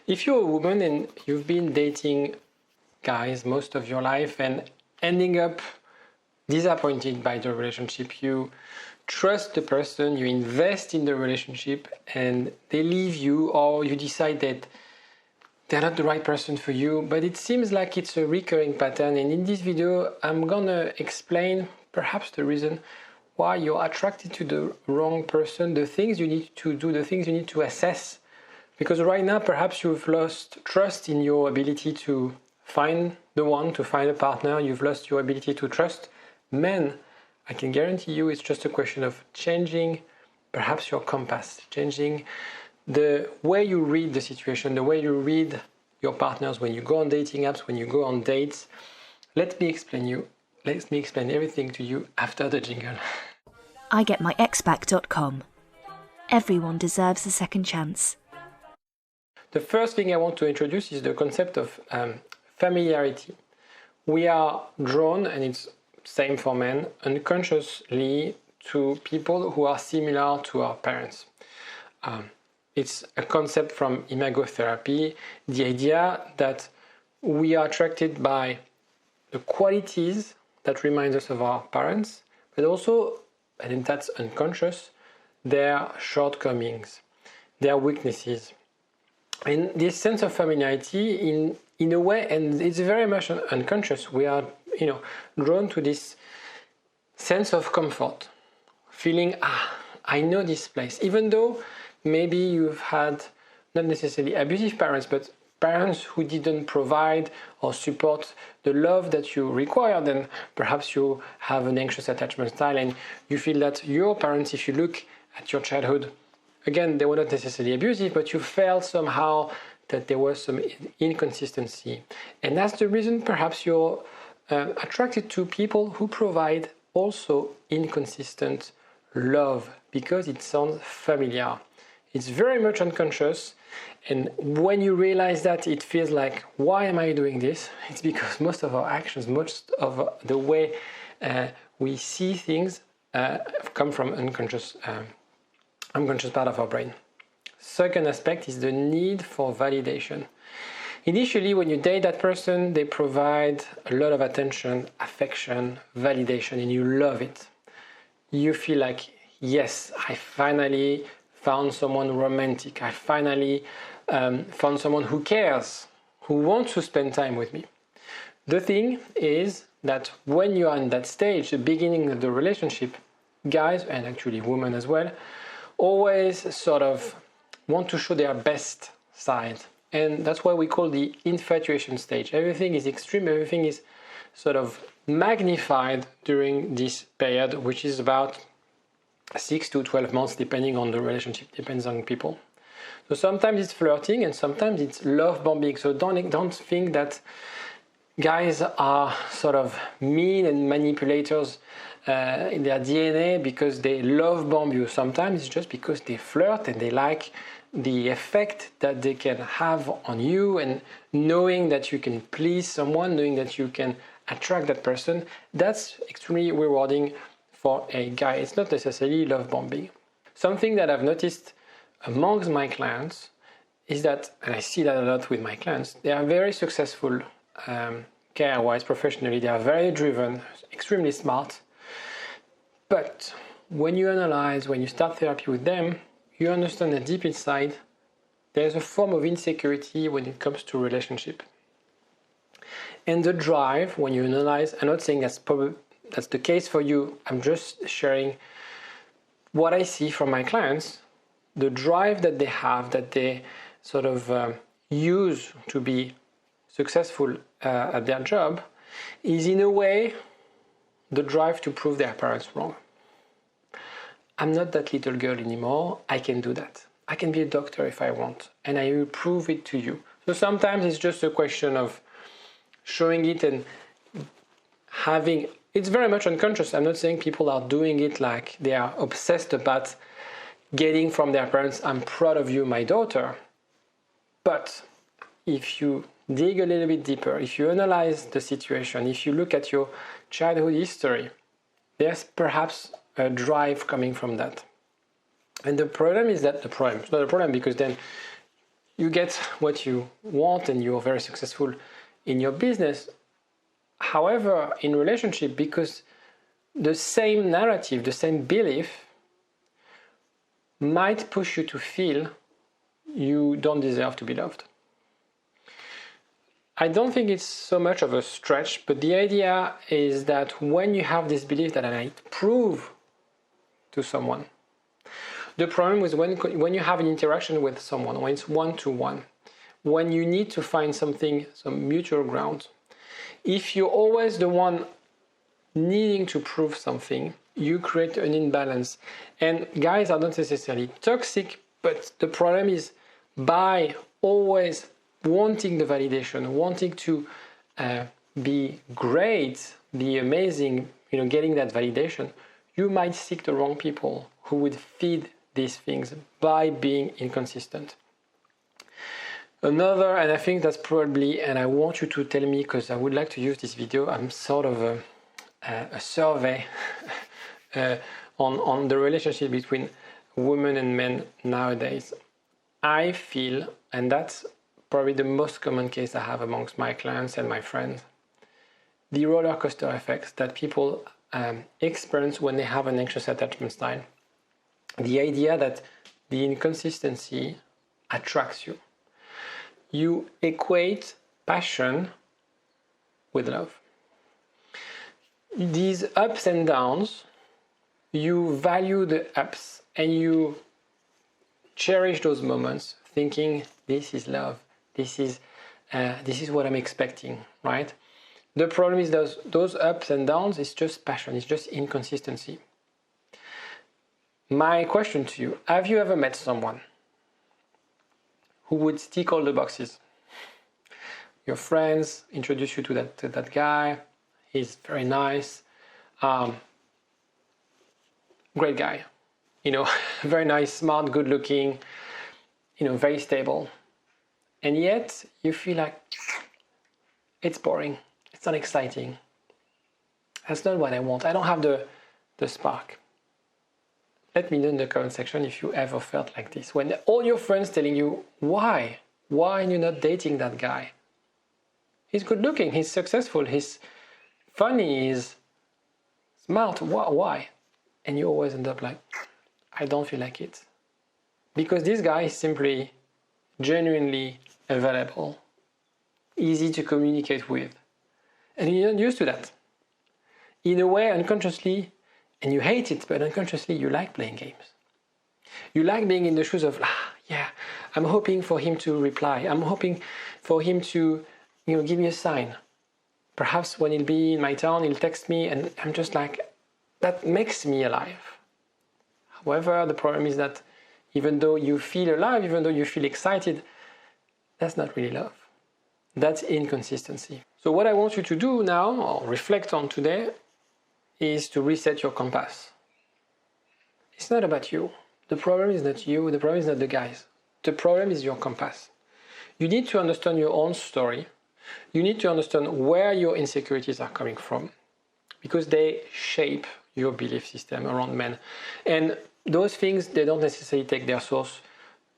If you're a woman and you've been dating guys most of your life and ending up disappointed by the relationship, you trust the person, you invest in the relationship, and they leave you, or you decide that they're not the right person for you, but it seems like it's a recurring pattern. And in this video, I'm gonna explain perhaps the reason why you're attracted to the wrong person, the things you need to do, the things you need to assess. Because right now, perhaps you've lost trust in your ability to find the one, to find a partner. You've lost your ability to trust men. I can guarantee you it's just a question of changing perhaps your compass, changing the way you read the situation, the way you read your partners when you go on dating apps, when you go on dates. Let me explain everything to you after the jingle. igetmyexback.com. Everyone deserves a second chance. The first thing I want to introduce is the concept of familiarity. We are drawn, and it's same for men, unconsciously to people who are similar to our parents. It's a concept from imagotherapy, the idea that we are attracted by the qualities that remind us of our parents, but also, and that's unconscious, their shortcomings, their weaknesses. And this sense of familiarity, in a way, and it's very much unconscious, we are, drawn to this sense of comfort, feeling, I know this place, even though maybe you've had not necessarily abusive parents, but parents who didn't provide or support the love that you required, and perhaps you have an anxious attachment style and you feel that your parents, if you look at your childhood, again, they were not necessarily abusive, but you felt somehow that there was some inconsistency. And that's the reason perhaps you're attracted to people who provide also inconsistent love, because it sounds familiar. It's very much unconscious. And when you realize that, it feels like, why am I doing this? It's because most of our actions, most of the way we see things come from unconscious part of our brain. Second aspect is the need for validation. Initially, when you date that person, they provide a lot of attention, affection, validation, and you love it. You feel like, yes, I finally found someone romantic. I finally found someone who cares, who wants to spend time with me. The thing is that when you are in that stage, the beginning of the relationship, guys, and actually women as well, always sort of want to show their best side. And that's why we call the infatuation stage. Everything is extreme, everything is sort of magnified during this period, which is about 6 to 12 months, depending on the relationship, depends on people. So sometimes it's flirting and sometimes it's love bombing. So don't think that guys are sort of mean and manipulators in their DNA because they love bomb you. Sometimes it's just because they flirt and they like the effect that they can have on you, and knowing that you can please someone, knowing that you can attract that person, that's extremely rewarding for a guy. It's not necessarily love bombing. Something that I've noticed amongst my clients is that, and I see that a lot with my clients, they are very successful career-wise, professionally. They are very driven, extremely smart. But when you analyze, when you start therapy with them, you understand that deep inside, there's a form of insecurity when it comes to relationship. And the drive, when you analyze, I'm not saying that's the case for you, I'm just sharing what I see from my clients, the drive that they have, that they sort of use to be successful at their job, is in a way the drive to prove their parents wrong. I'm not that little girl anymore, I can do that. I can be a doctor if I want, and I will prove it to you. So sometimes it's just a question of showing it and having, it's very much unconscious. I'm not saying people are doing it like they are obsessed about getting from their parents, I'm proud of you, my daughter. But if you dig a little bit deeper, if you analyze the situation, if you look at your childhood history, there's perhaps a drive coming from that. And the problem is that it's not a problem, because then you get what you want and you're very successful in your business. However, in relationship, because the same narrative, the same belief might push you to feel you don't deserve to be loved. I don't think it's so much of a stretch, but the idea is that when you have this belief that I might prove to someone, the problem is when you have an interaction with someone, when it's one-to-one, when you need to find something, some mutual ground, if you're always the one needing to prove something, you create an imbalance. And guys are not necessarily toxic, but the problem is by always wanting the validation, wanting to be great, be amazing, getting that validation, you might seek the wrong people who would feed these things by being inconsistent. Another, and I think that's probably, and I want you to tell me because I would like to use this video, I'm sort of a survey on the relationship between women and men nowadays. I feel, and that's probably the most common case I have amongst my clients and my friends, the roller coaster effects that people experience when they have an anxious attachment style. The idea that the inconsistency attracts you. You equate passion with love. These ups and downs, you value the ups and you cherish those moments thinking this is love, this is what I'm expecting, right? The problem is those ups and downs is just passion, it's just inconsistency. My question to you, have you ever met someone who would tick all the boxes? Your friends introduce you to that guy, he's very nice, great guy, very nice, smart, good looking, very stable. And yet you feel like it's boring, it's not exciting. That's not what I want. I don't have the spark. Let me know in the comment section if you ever felt like this. When all your friends telling you, why are you not dating that guy? He's good looking, he's successful, he's funny, he's smart, why? And you always end up like, I don't feel like it. Because this guy is simply genuinely available, easy to communicate with. And you're not used to that. In a way, unconsciously, and you hate it, but unconsciously you like playing games. You like being in the shoes of, I'm hoping for him to reply. I'm hoping for him to, give me a sign. Perhaps when he'll be in my town, he'll text me, and I'm just like, that makes me alive. However, the problem is that even though you feel alive, even though you feel excited, that's not really love. That's inconsistency. So what I want you to do now, or reflect on today, is to reset your compass. It's not about you. The problem is not you. The problem is not the guys. The problem is your compass. You need to understand your own story. You need to understand where your insecurities are coming from, because they shape your belief system around men. And those things, they don't necessarily take their source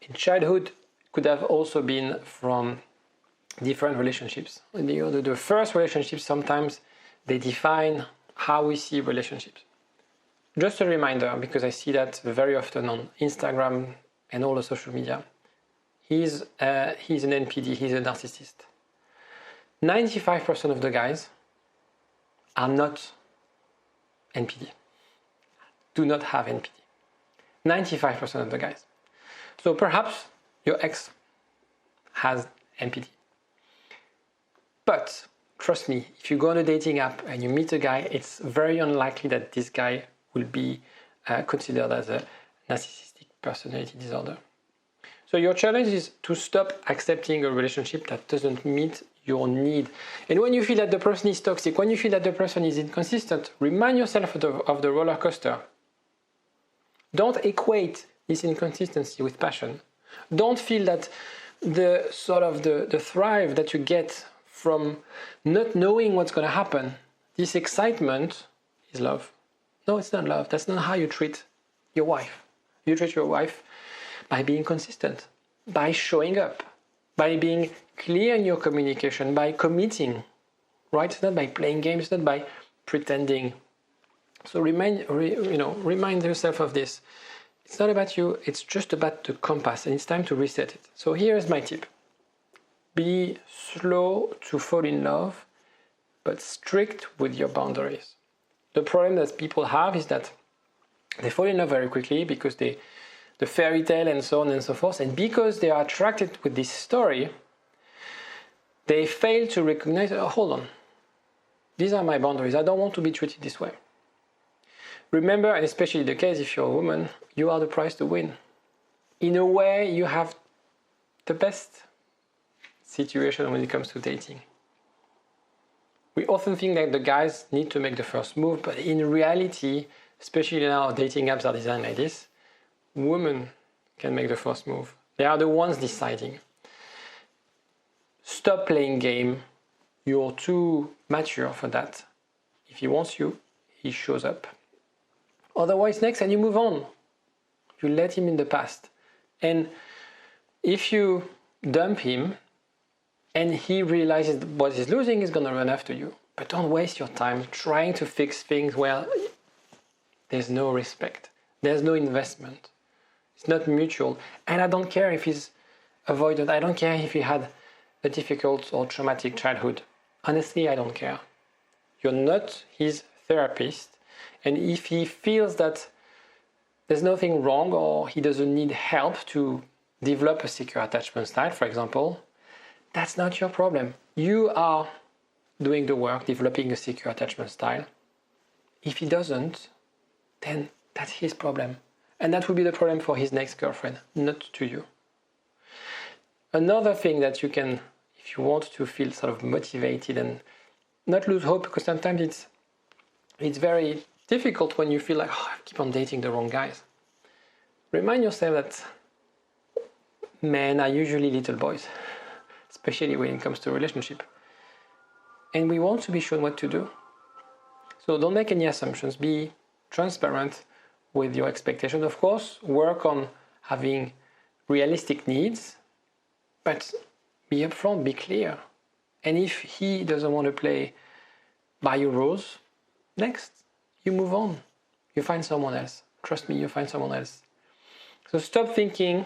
in childhood. Could have also been from different relationships. The first relationships, sometimes they define how we see relationships. Just a reminder, because I see that very often on Instagram and all the social media. He's an NPD, he's a narcissist. 95% of the guys are not NPD, do not have NPD. 95% of the guys. So perhaps your ex has NPD. But trust me, if you go on a dating app and you meet a guy, it's very unlikely that this guy will be considered as a narcissistic personality disorder. So your challenge is to stop accepting a relationship that doesn't meet your need. And when you feel that the person is toxic, when you feel that the person is inconsistent, remind yourself of the roller coaster. Don't equate this inconsistency with passion. Don't feel that the thrive that you get from not knowing what's going to happen, this excitement is love. No, it's not love. That's not how you treat your wife. You treat your wife by being consistent, by showing up, by being clear in your communication, by committing, right? It's not by playing games, it's not by pretending. So remind yourself of this. It's not about you, it's just about the compass, and it's time to reset it. So here's my tip. Be slow to fall in love, but strict with your boundaries. The problem that people have is that they fall in love very quickly because the fairy tale and so on and so forth, and because they are attracted with this story, they fail to recognize, oh, hold on, these are my boundaries, I don't want to be treated this way. Remember, and especially the case if you're a woman, you are the prize to win. In a way, you have the best situation when it comes to dating. We often think that the guys need to make the first move, but in reality, especially now dating apps are designed like this, women can make the first move. They are the ones deciding. Stop playing game. You're too mature for that. If he wants you, he shows up. Otherwise, next, and you move on. You let him in the past. And if you dump him and he realizes what he's losing, he's going to run after you. But don't waste your time trying to fix things where there's no respect. There's no investment. It's not mutual. And I don't care if he's avoidant. I don't care if he had a difficult or traumatic childhood. Honestly, I don't care. You're not his therapist. And if he feels that there's nothing wrong or he doesn't need help to develop a secure attachment style, for example, that's not your problem. You are doing the work, developing a secure attachment style. If he doesn't, then that's his problem. And that will be the problem for his next girlfriend, not to you. Another thing that you can, if you want to feel sort of motivated and not lose hope, because sometimes it's very difficult when you feel like, oh, I keep on dating the wrong guys. Remind yourself that men are usually little boys, especially when it comes to relationship. And we want to be shown what to do. So don't make any assumptions. Be transparent with your expectations. Of course, work on having realistic needs, but be upfront, be clear. And if he doesn't want to play by your rules, next, you move on. You find someone else. Trust me, you find someone else. So stop thinking,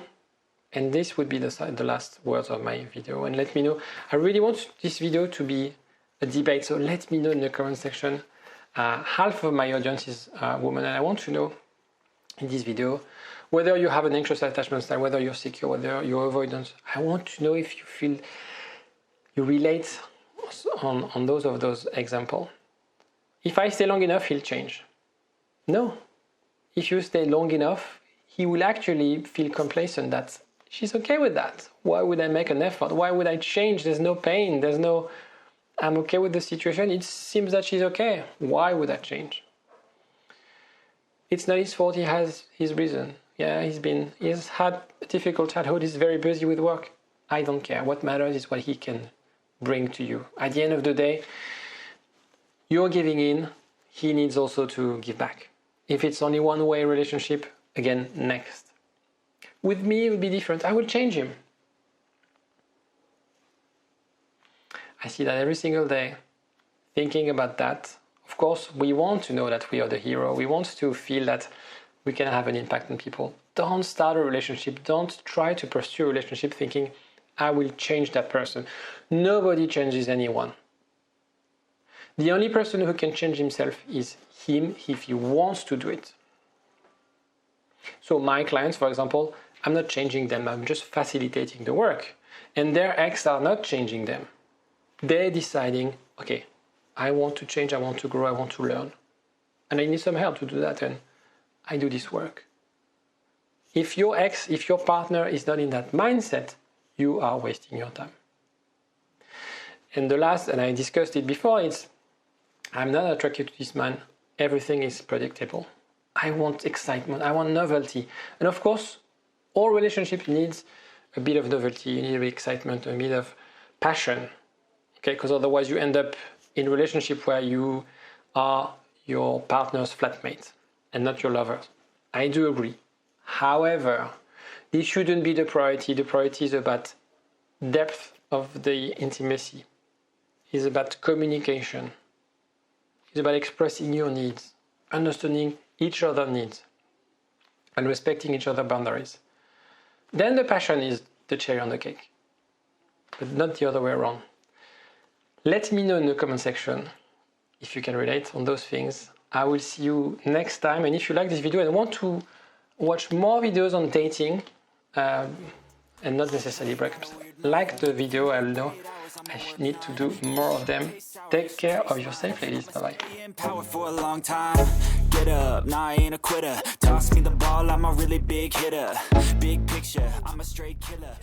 and this would be the last words of my video, and let me know. I really want this video to be a debate, so let me know in the comment section. Half of my audience is women, and I want to know in this video whether you have an anxious attachment style, whether you're secure, whether you're avoidant. I want to know if you feel you relate on those examples. If I stay long enough, he'll change. No. If you stay long enough, he will actually feel complacent that she's okay with that. Why would I make an effort? Why would I change? There's no pain. I'm okay with the situation. It seems that she's okay. Why would I change? It's not his fault. He has his reason. Yeah, he's had a difficult childhood. He's very busy with work. I don't care. What matters is what he can bring to you. At the end of the day, you're giving in. He needs also to give back. If it's only one-way relationship, again, next. With me, it will be different. I will change him. I see that every single day, thinking about that. Of course, we want to know that we are the hero. We want to feel that we can have an impact on people. Don't start a relationship. Don't try to pursue a relationship thinking, I will change that person. Nobody changes anyone. The only person who can change himself is him if he wants to do it. So my clients, for example, I'm not changing them. I'm just facilitating the work. And their ex are not changing them. They're deciding, okay, I want to change, I want to grow, I want to learn. And I need some help to do that, and I do this work. If your partner is not in that mindset, you are wasting your time. And the last, and I discussed it before, it's I'm not attracted to this man. Everything is predictable. I want excitement, I want novelty. And of course, all relationship needs a bit of novelty, you need excitement, a bit of passion. Okay, because otherwise you end up in a relationship where you are your partner's flatmate and not your lover. I do agree. However, this shouldn't be the priority. The priority is about depth of the intimacy is about communication. It's about expressing your needs, understanding each other's needs, and respecting each other's boundaries. Then the passion is the cherry on the cake, but not the other way around. Let me know in the comment section if you can relate on those things. I will see you next time. And if you like this video and want to watch more videos on dating and not necessarily breakups, like the video. I'll know I need to do more of them. Take care of yourself, ladies. Bye-bye. For a long time. Get up, nah, I ain't a quitter. Toss me the ball, I'm a really big hitter. Big picture, I'm a straight killer.